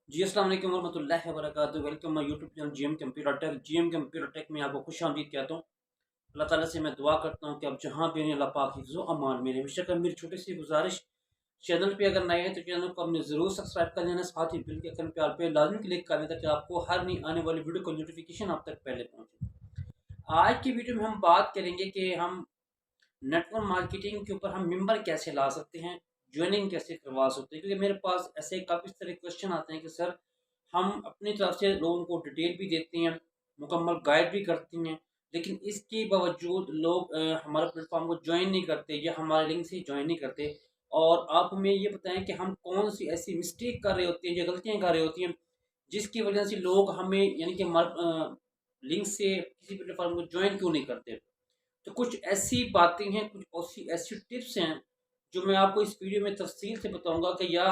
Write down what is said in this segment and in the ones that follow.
जी अस्सलाम वालेकुम वरहमतुल्लाहि वबरकातुहू। Welcome my YouTube channel GM computer tech. GM computer tech में आपको खुश आमदीद कहता हूँ। अल्लाह ताला से मैं दुआ करता हूँ कि आप जहाँ भी हैं अल्लाह पाक हिफ्ज़ व अमान में रहें। बेशक मेरी छोटी सी गुजारिश, चैनल पे अगर नए हैं तो चैनल को आपने ज़रूर सब्सक्राइब कर लेना, साथ ही बेल के आइकन पे ऑल पे लाज़मी क्लिक कर लें ताकि आपको हर नई आने वाली वीडियो का नोटिफिकेशन आप तक पहले पहुँचे। आज की वीडियो में हम बात करेंगे कि हम नेटवर्क मार्केटिंग के ऊपर हम मेंबर कैसे ला सकते हैं, ज्वाइनिंग कैसे करवा सकते हैं। क्योंकि मेरे पास ऐसे काफ़ी सारे क्वेश्चन आते हैं कि सर हम अपनी तरफ से लोगों को डिटेल भी देते हैं, मुकम्मल गाइड भी करती हैं, लेकिन इसके बावजूद लोग हमारे प्लेटफॉर्म को ज्वाइन नहीं करते या हमारे लिंक से ज्वाइन नहीं करते। और आप हमें ये बताएं कि हम कौन सी ऐसी मिस्टेक कर रहे होते हैं या गलतियां कर रहे होती हैं जिसकी वजह से लोग हमें यानी कि हमारे लिंक से किसी प्लेटफॉर्म को ज्वाइन क्यों नहीं करते। तो कुछ ऐसी बातें हैं, कुछ ऐसी ऐसी टिप्स हैं जो मैं आपको इस वीडियो में तफसील से बताऊंगा कि या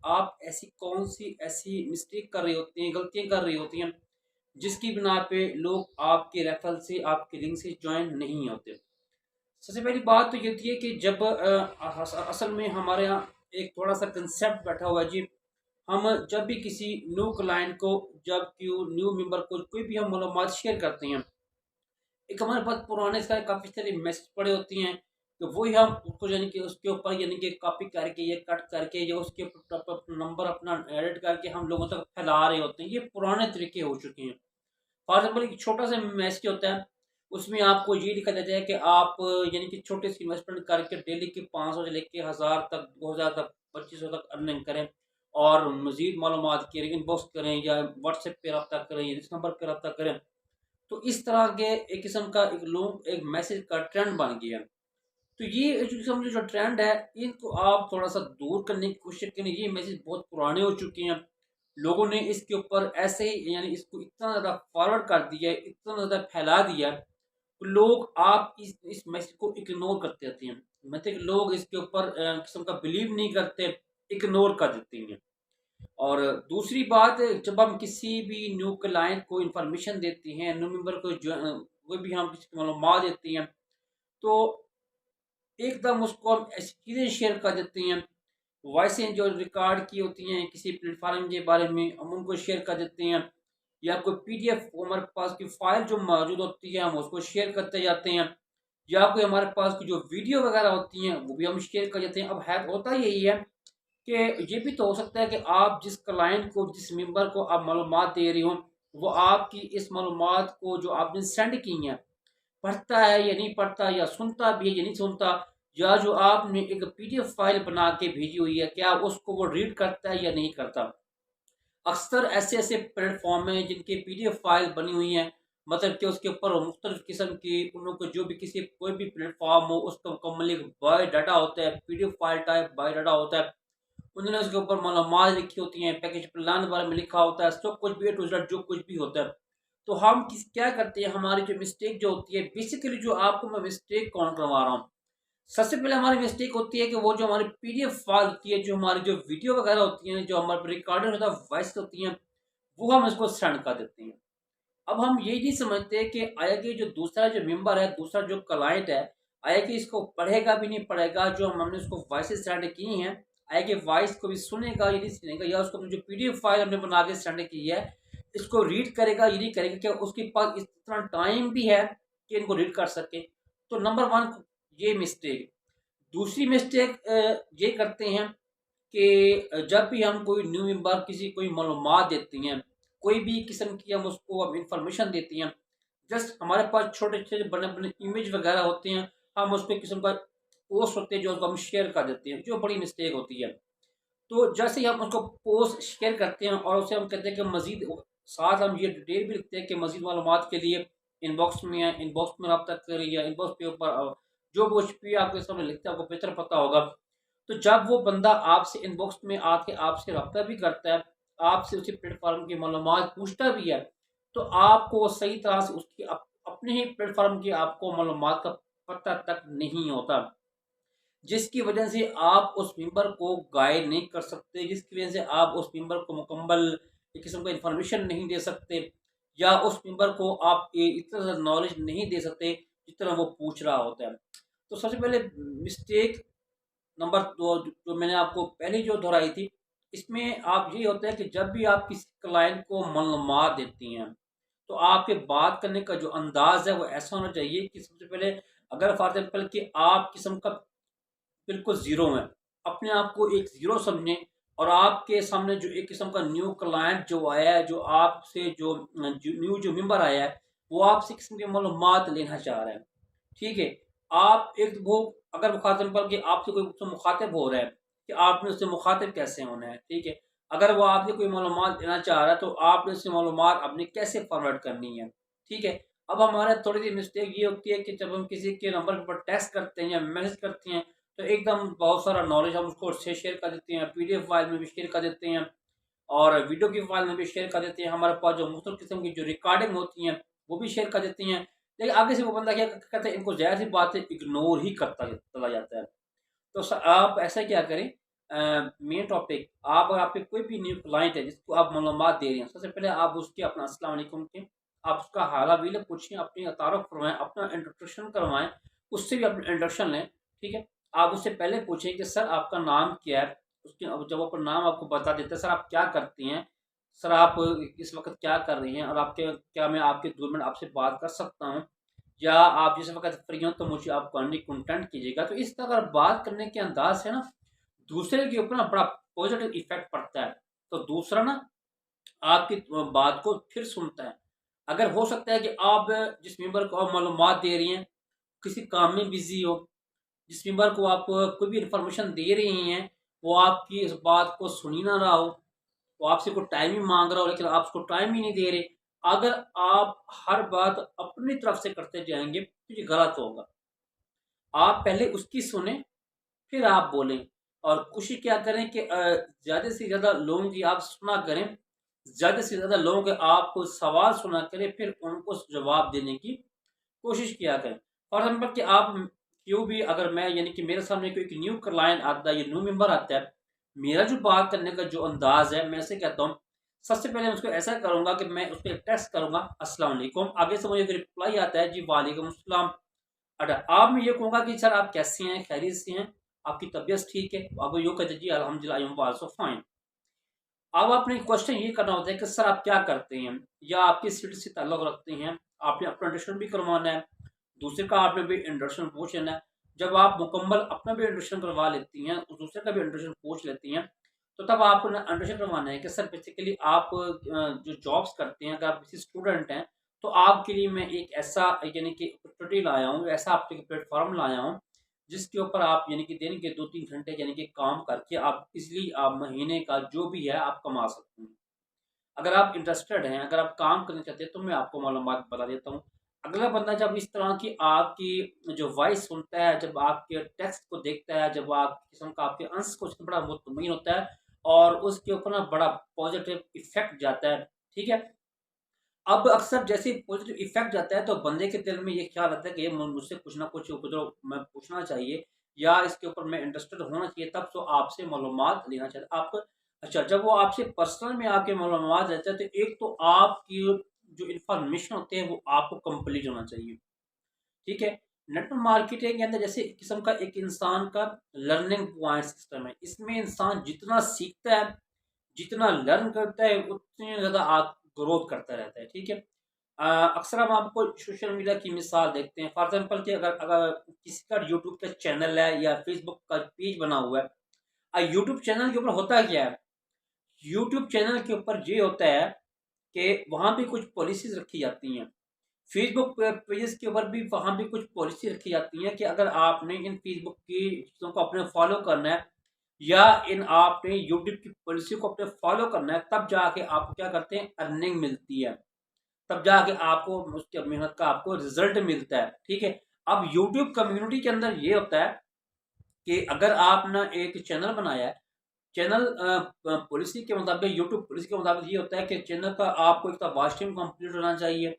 आप ऐसी कौन सी ऐसी मिस्टेक कर रहे होते हैं, गलतियां कर रही होती हैं जिसकी बिना पे लोग आपके रेफरल से, आपके लिंक से ज्वाइन नहीं होते। सबसे पहली बात तो ये थी है कि जब असल में हमारे यहाँ एक थोड़ा सा कंसेप्ट बैठा हुआ है जी। हम जब भी किसी न्यू क्लाइंट को, जब न्यू मेंबर को कोई भी हम मालूमात शेयर करते हैं, एक हमारे पास पुराने इसका काफ़ी सारे मैसेज पड़े होती हैं, तो वही हम उसको यानी कि उसके ऊपर यानी कि कॉपी करके या कट करके या उसके नंबर अपना एडिट करके हम लोगों तक फैला रहे होते हैं। ये पुराने तरीके हो चुके हैं। फॉर एग्जाम्पल एक छोटा सा मैसेज होता है, उसमें आपको ये लिखा जाता है कि आप यानी कि छोटे से इन्वेस्टमेंट करके डेली की 500 से लेके 1000 तक, 2000 तक, 2500 तक अर्निंग करें और मजीद मालूमात के लिए इनबॉक्स करें या व्हाट्सएप पे रब्ता करें या इस नंबर पे रब्ता करें। तो इस तरह के एक किस्म का एक लोग एक मैसेज का ट्रेंड बन गया। तो ये जो समझो जो ट्रेंड है, इनको आप थोड़ा सा दूर करने की कोशिश करें। ये मैसेज बहुत पुराने हो चुके हैं, लोगों ने इसके ऊपर ऐसे ही यानी इसको इतना ज़्यादा फॉरवर्ड कर दिया है, इतना ज़्यादा फैला दिया है, तो लोग आप इस मैसेज को इग्नोर करते रहते हैं। मतलब लोग इसके ऊपर किस्म का बिलीव नहीं करते, इग्नोर कर देते हैं। और दूसरी बात, जब हम किसी भी न्यू क्लाइंट को इंफॉर्मेशन देते हैं, न्यू मेंबर को जो कोई भी हम किसी को मालूमात देते हैं, तो एकदम उसको हम ऐसी चीज़ें शेयर कर देते हैं, वॉइसें जो रिकॉर्ड की होती हैं किसी प्लेटफॉर्म के बारे में, हम उनको शेयर कर देते हैं। या कोई पीडीएफ हमारे पास की फाइल जो मौजूद होती है हम उसको शेयर करते जाते हैं, या कोई हमारे पास की जो वीडियो वगैरह होती हैं वो भी हम शेयर कर देते हैं। अब है होता यही है कि ये भी तो हो सकता है कि आप जिस क्लाइंट को, जिस मेंबर को आप मालूमात दे रही हो, वो आपकी इस मालूमात को जो आपने सेंड की हैं पढ़ता है या नहीं पढ़ता, या सुनता भी है या नहीं सुनता, या जो आपने एक पीडीएफ फाइल बना के भेजी हुई है क्या उसको वो रीड करता है या नहीं करता। अक्सर ऐसे ऐसे प्लेटफॉर्म हैं जिनकी पीडीएफ फाइल बनी हुई है, मतलब कि उसके ऊपर मुख्तलिफ किस्म की उन लोग को जो भी किसी कोई भी प्लेटफॉर्म हो उसका मुकम्मल एक बायोडाटा होता है, पीडीएफ फाइल टाइप बायोडाटा होता है। उन्होंने उसके ऊपर मालूमात लिखी होती हैं, पैकेज प्लान के बारे में लिखा होता है, सब कुछ भी ए टू जेड जो कुछ भी होता है। तो हम क्या करते हैं, हमारी जो मिस्टेक जो होती है, बेसिकली जो आपको मैं मिस्टेक कौन करवा रहा हूँ, सबसे पहले हमारी मिस्टेक होती है कि वो जो हमारी पीडीएफ फाइल होती है, जो हमारी जो वीडियो वगैरह होती हैं, जो हमारे रिकॉर्डेड होता है वॉइस होती हैं, वो हम इसको सेंड कर देते हैं। अब हम ये नहीं समझते कि आगे जो दूसरा जो मेंबर है, दूसरा जो क्लाइंट है, आगे इसको पढ़ेगा भी नहीं पढ़ेगा, जो हमने उसको वॉइस सेंड की हैं, आगे वॉइस को भी सुनेगा या नहीं सुनेगा, या उसको जो पीडीएफ फाइल हमने बना के सेंड की है इसको रीड करेगा या नहीं करेगा, क्या उसके पास इतना टाइम भी है कि इनको रीड कर सके। तो नंबर वन ये मिस्टेक। दूसरी मिस्टेक ये करते हैं कि जब भी हम कोई न्यू मेंबर किसी कोई मालूमात देते हैं, कोई भी किस्म की हम उसको अब इंफॉर्मेशन देते हैं, जस्ट हमारे पास छोटे छोटे बने बने इमेज वगैरह होते हैं, हम उसको किस्म का पोस्ट होते हैं जो उसको हम शेयर कर देते हैं, जो बड़ी मिस्टेक होती है। तो जैसे ही हम उसको पोस्ट शेयर करते हैं और उसे हम कहते हैं कि मजीद, साथ हम ये डिटेल भी लिखते हैं कि मजीद मालूमात के लिए इनबॉक्स में है, इनबॉक्स में रब्ता करें, या इनबॉक्स के ऊपर जो कुछ भी आपके सामने लिखता है आपको बेहतर पता होगा। तो जब वो बंदा आपसे इनबॉक्स में आके आपसे रब्ता भी करता है, आपसे उसी प्लेटफॉर्म की मालूमात पूछता भी है, तो आपको सही तरह से उसकी अपने ही प्लेटफॉर्म की आपको मालूमात का पता तक नहीं होता, जिसकी वजह से आप उस मेंबर को गाइड नहीं कर सकते, जिसकी वजह से आप उस मेंबर को मुकम्मल एक किस्म का इंफॉर्मेशन नहीं दे सकते, या उस मेंबर को आप इतना ज़्यादा नॉलेज नहीं दे सकते जितना वो पूछ रहा होता है। तो सबसे पहले मिस्टेक नंबर दो जो मैंने आपको पहले जो दोहराई थी, इसमें आप ये होता है कि जब भी आप किसी क्लाइंट को मालूमात देती हैं, तो आपके बात करने का जो अंदाज़ है वो ऐसा होना चाहिए कि सबसे पहले, अगर फॉर एग्ज़ाम्पल कि आप किस्म का बिल्कुल ज़ीरो में, अपने आप को एक ज़ीरो समझें, और आपके सामने जो एक किस्म का न्यू क्लाइंट जो आया है, जो आपसे जो न्यू जो मेंबर आया है, वो आपसे किस्म की मालूमात लेना चाह रहा है। ठीक है? आप एक वो, अगर फॉर एग्ज़ाम्पल कि आपसे कोई उससे मुखातिब हो रहा है, कि आपने उससे मुखातिब कैसे होना है, ठीक है? अगर वो आपसे कोई मालूमात लेना चाह रहा है, तो आपने उससे मालूमात अपनी कैसे फॉरवर्ड करनी है, ठीक है? अब हमारे थोड़ी-सी मिस्टेक ये होती है कि जब हम किसी के नंबर के ऊपर टेक्स्ट करते हैं या मैसेज करते हैं, तो एकदम बहुत सारा नॉलेज हम उसको से शेयर कर देते हैं, पीडीएफ फाइल में भी शेयर कर देते हैं, और वीडियो की फाइल में भी शेयर कर देते हैं। हमारे पास जो मुख्तलिफ किस्म की जो रिकॉर्डिंग होती हैं, वो भी शेयर कर देती हैं। लेकिन आगे से वो बंदा क्या कहता है, इनको ज़ाहिर सी बात है इग्नोर ही करता चला जाता है। तो आप ऐसा क्या करें, मेन टॉपिक, आप अगर आपके कोई भी न्यू क्लाइंट है जिसको आप मालूमात दे रहे हैं, सबसे पहले आप उसके अपना अस्सलाम वालेकुम के, आप उसका हाल-अवील पूछें, अपनी तारुफ करवाएँ, अपना इंट्रोडक्शन करवाएँ, उससे भी अपना इंट्रोडक्शन लें, ठीक है? आप उससे पहले पूछें कि सर आपका नाम क्या है? उसके अब जब वो अपना नाम आपको बता देता है, सर आप क्या करती हैं? सर आप इस वक़्त क्या कर रही हैं? और आपके क्या मैं आपके 2 मिनट आपसे बात कर सकता हूँ? या आप जिस वक़्त फ्री हो तो मुझे आप कॉन्टेक्ट कीजिएगा। तो इस तरह अगर बात करने के अंदाज़ से ना, दूसरे के ऊपर ना बड़ा पॉज़िटिव इफ़ेक्ट पड़ता है। तो दूसरा ना आपकी बात को फिर सुनता है। अगर हो सकता है कि आप जिस मेंबर को आप मालूमात दे रही हैं, किसी काम में बिज़ी हो, जिस मेंबर को आप कोई भी इन्फॉर्मेशन दे रही हैं, वो आपकी इस बात को सुन ही ना रहा हो, वो आपसे कोई टाइम ही माँग रहा हो, लेकिन आप उसको टाइम ही नहीं दे रहे। अगर आप हर बात अपनी तरफ से करते जाएँगे, तो ये गलत होगा। आप पहले उसकी सुनें, फिर आप बोलें, और कोशिश क्या करें कि ज़्यादा से ज़्यादा लोगों की आप सुना करें, ज़्यादा से ज़्यादा लोगों के आप सवाल सुना करें, फिर उनको जवाब देने की कोशिश किया करें। फॉर एग्ज़ाम्पल कि आप क्यों भी, अगर मैं यानी कि मेरे सामने कोई एक न्यू क्लाइंट आता है या न्यू मेंबर आता है, मेरा जो बात करने का जो अंदाज़ है, मैं ऐसे कहता हूँ, सबसे पहले मैं उसको ऐसा करूँगा कि मैं उसको एक टेक्स्ट करूँगा, अस्सलाम वालेकुम, आगे से मुझे रिप्लाई आता है, जी वालेकुम अस्सलाम। अब मैं ये कहूँगा कि सर आप कैसे हैं? खैरियत से हैं? आपकी तबीयत ठीक है? आप यूँ कहते जी अल्हम्दुलिल्लाह आई एम आल्सो फाइन। अब आपने क्वेश्चन ये करना होता है कि सर आप क्या करते हैं? या आप किस फील्ड से ताल्लुक़ रखते हैं? आपने अपना इंट्रोडक्शन भी करवाना है, दूसरे का आपने भी इंट्रोडक्शन पूछ लेना है। जब आप मुकम्मल अपना भी इंट्रोडक्शन करवा लेती हैं और दूसरे का भी इंट्रोडक्शन पूछ लेती हैं, तो तब आपको ना इंट्रोडक्शन करवाना है कि सर बेसिकली आप जो जॉब्स करते हैं, अगर आप किसी स्टूडेंट हैं, तो आपके लिए मैं एक ऐसा यानी कि अपॉर्चुनिटी लाया हूँ, ऐसा आपके प्लेटफ़ॉर्म लाया हूँ, जिसके ऊपर आप यानी कि दिन के 2-3 घंटे यानी कि काम करके आप ईज़िली आप महीने का जो भी है आप कमा सकते हैं। अगर आप इंटरेस्टेड हैं, अगर आप काम करना चाहते हैं, तो मैं आपको मालूमात बता देता हूँ। अगला बंदा जब इस तरह की आपकी जो वॉइस सुनता है, जब आपके टेक्स्ट को देखता है, जब आप किस्म का आपके अंश को उससे बड़ा मुतमईन होता है, और उसके ऊपर ना बड़ा पॉज़िटिव इफ़ेक्ट जाता है, ठीक है? अब अक्सर जैसे ही पॉज़िटिव इफ़ेक्ट जाता है, तो बंदे के दिल में ये ख़्याल आता है कि ये मुझसे कुछ ना कुछ जो मैं पूछना चाहिए, या इसके ऊपर मैं इंटरेस्टेड होना चाहिए, तब तो आपसे मालूमात लेना चाहिए। आप अच्छा, जब वो आपसे पर्सनल में आके मालूमात लेता है, तो एक तो आपकी जो इन्फॉर्मेशन होते हैं, वो आपको कंप्लीट होना चाहिए, ठीक है? नेटवर्क मार्केटिंग के अंदर जैसे किस्म का एक इंसान का लर्निंग पॉइंट सिस्टम है। इसमें इंसान जितना सीखता है, जितना लर्न करता है, उतनी ज़्यादा आप ग्रोथ करता रहता है, ठीक है? अक्सर हम आपको सोशल मीडिया की मिसाल देखते हैं। फॉर एग्ज़ाम्पल कि अगर अगर किसी का यूट्यूब का चैनल है या फ़ेसबुक का पेज बना हुआ है। यूट्यूब चैनल के ऊपर होता क्या है? यूट्यूब चैनल के ऊपर ये होता है कि वहाँ भी कुछ पॉलिसीज़ रखी जाती हैं। फ़ेसबुक पे पेजेज़ के ऊपर भी वहाँ भी कुछ पॉलिसी रखी जाती हैं कि अगर आपने इन फ़ेसबुक की चीज़ों को अपने फ़ॉलो करना है, या इन आपने यूट्यूब की पॉलिसी को अपने फ़ॉलो करना है, तब जाके आपको क्या करते हैं, अर्निंग मिलती है। तब जाके आपको उसके मेहनत का आपको रिज़ल्ट मिलता है, ठीक है? अब यूट्यूब कम्युनिटी के अंदर ये होता है कि अगर आपने एक चैनल बनाया है, चैनल पॉलिसी के मुताबिक, यूट्यूब पॉलिसी के मुताबिक ये होता है कि चैनल का आपको एक तो वॉच टाइम कंप्लीट होना चाहिए।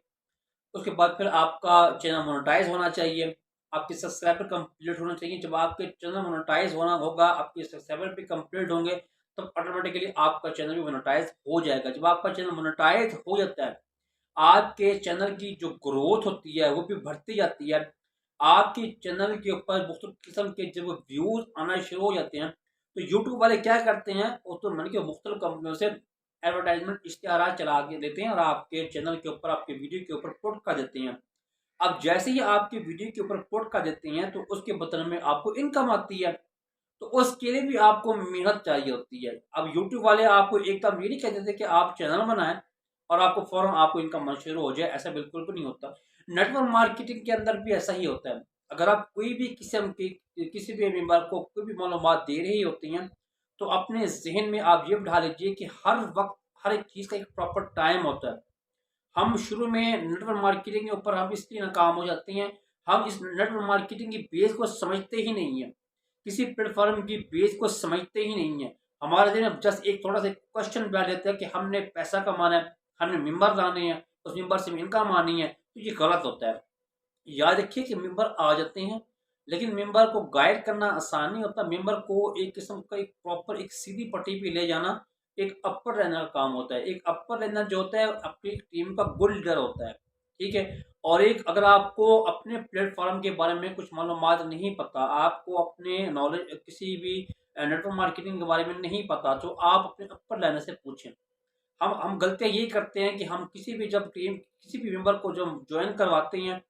उसके बाद फिर आपका चैनल मोनेटाइज़ होना चाहिए, आपके सब्सक्राइबर कंप्लीट होने चाहिए। जब आपके चैनल मोनेटाइज़ होना होगा, आपके सब्सक्राइबर भी कंप्लीट होंगे, तब ऑटोमेटिकली आपका चैनल भी मोनेटाइज़ हो जाएगा। जब आपका चैनल मोनेटाइज़ हो जाता है, आपके चैनल की जो ग्रोथ होती है, वो भी बढ़ती जाती है। आपके चैनल के ऊपर मुख्तलिफ किस्म के जब व्यूज़ आना शुरू हो जाते हैं, तो यूट्यूब वाले क्या करते हैं, वो तो मैंने कि मुख्तलिफ कंपनियों से एडवर्टाइजमेंट इश्तिहार चला के देते हैं और आपके चैनल के ऊपर, आपके वीडियो के ऊपर पुट कर देते हैं। अब जैसे ही आपकी वीडियो के ऊपर पुट कर देते हैं तो उसके बदले में आपको इनकम आती है। तो उसके लिए भी आपको मेहनत चाहिए होती है। अब यूट्यूब वाले आपको एकदम ये नहीं कह देते कि आप चैनल बनाएं और आपको फौरन आपको इनकम आना शुरू हो जाए, ऐसा बिल्कुल भी नहीं होता। नेटवर्क मार्केटिंग के अंदर भी ऐसा ही होता है। अगर आप कोई भी किस्म की किसी भी मेंबर को कोई भी मालूमात दे रही होती हैं, तो अपने जहन में आप ये बिठा लीजिए कि हर वक्त हर एक चीज़ का एक प्रॉपर टाइम होता है। हम शुरू में नेटवर्क मार्केटिंग के ऊपर हम इसलिए नाकाम हो जाते हैं, हम इस नेटवर्क मार्केटिंग की बेस को समझते ही नहीं है, किसी प्लेटफॉर्म की बेस को समझते ही नहीं है। हमारे दिन जस्ट एक थोड़ा सा क्वेश्चन बैठ जाता है कि हमने पैसा कमाना है, हमने मेंबर लाने हैं, उस मेंबर से इनकम आनी है, तो ये गलत होता है। याद रखिए कि मेंबर आ जाते हैं, लेकिन मेंबर को गाइड करना आसान नहीं होता। मेंबर को एक किस्म का एक प्रॉपर एक सीधी पट्टी पे ले जाना एक अपर रहने का काम होता है। एक अपर रहना जो होता है अपनी टीम का गुड लीडर होता है, ठीक है। और एक अगर आपको अपने प्लेटफॉर्म के बारे में कुछ मालूमात नहीं पता, आपको अपने नॉलेज किसी भी नेटवर्क मार्केटिंग के बारे में नहीं पता, तो आप अपने अपर रहने से पूछें। हम गलतियाँ यही करते हैं कि हम किसी भी जब टीम किसी भी मेंबर को जब ज्वाइन करवाते हैं,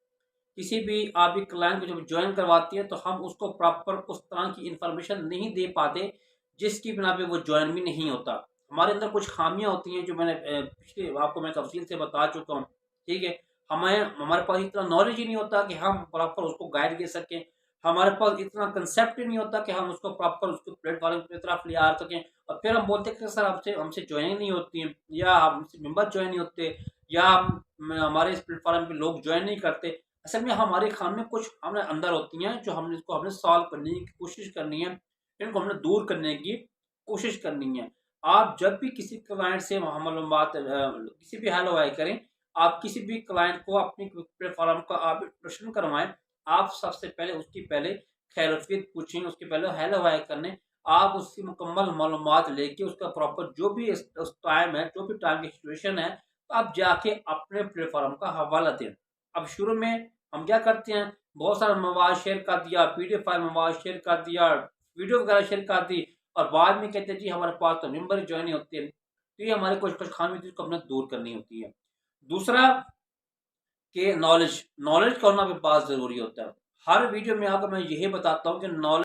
किसी भी आप एक क्लाइंट को जब ज्वाइन करवाती है, तो हम उसको प्रॉपर उस तरह की इंफॉर्मेशन नहीं दे पाते जिसकी बिना पे वो ज्वाइन भी नहीं होता। हमारे अंदर कुछ खामियां होती हैं जो मैंने पिछले आपको मैं तफसील से बता चुका हूँ, ठीक है। हमें हमारे पास इतना नॉलेज ही नहीं होता कि हम प्रॉपर उसको गाइड दे सकें। हमारे पास इतना कंसेप्ट ही नहीं होता कि हम उसको प्रॉपर उसको प्लेटफॉर्म की तरफ ले आ सकें। और फिर हम बोलते हैं कि सर हमसे हमसे ज्वाइनिंग नहीं होती है, या हमसे मेंबर ज्वाइन नहीं होते, या हमारे इस प्लेटफॉर्म पे लोग ज्वाइन नहीं करते। असल में हमारे खामियां कुछ हमारे अंदर होती हैं जो हमने इसको हमने सॉल्व करने की कोशिश करनी है, इनको हमने दूर करने की कोशिश करनी है। आप जब भी किसी क्लाइंट से मालूमात किसी भी हेलो हाय करें, आप किसी भी क्लाइंट को अपनी प्लेटफॉर्म का आप इंट्रोडक्शन करवाएं, आप सबसे पहले उसकी पहले खैरियत पूछें, उसके पहले हेलो हाय करने, आप उसकी मुकम्मल मालूमात लेके उसका प्रॉपर जो भी उस टाइम है, जो भी टाइम की सिचुएशन है, तो आप जाके अपने प्लेटफॉर्म का हवाला दें। अब शुरू में हम क्या करते हैं, बहुत सारा मवाद शेयर कर दिया, पीडीएफ फाइल मवाद शेयर कर दिया, वीडियो वगैरह शेयर कर दी, और बाद में कहते हैं जी हमारे पास तो मेंबर ज्वाइन नहीं होते हैं। तो ये हमारे कुछ कुछ खामी थी जिसको हमने दूर करनी होती है। दूसरा कि नॉलेज नॉलेज का होना भी बहुत ज़रूरी होता है। हर वीडियो में आपको मैं यही बताता हूँ कि नॉलेज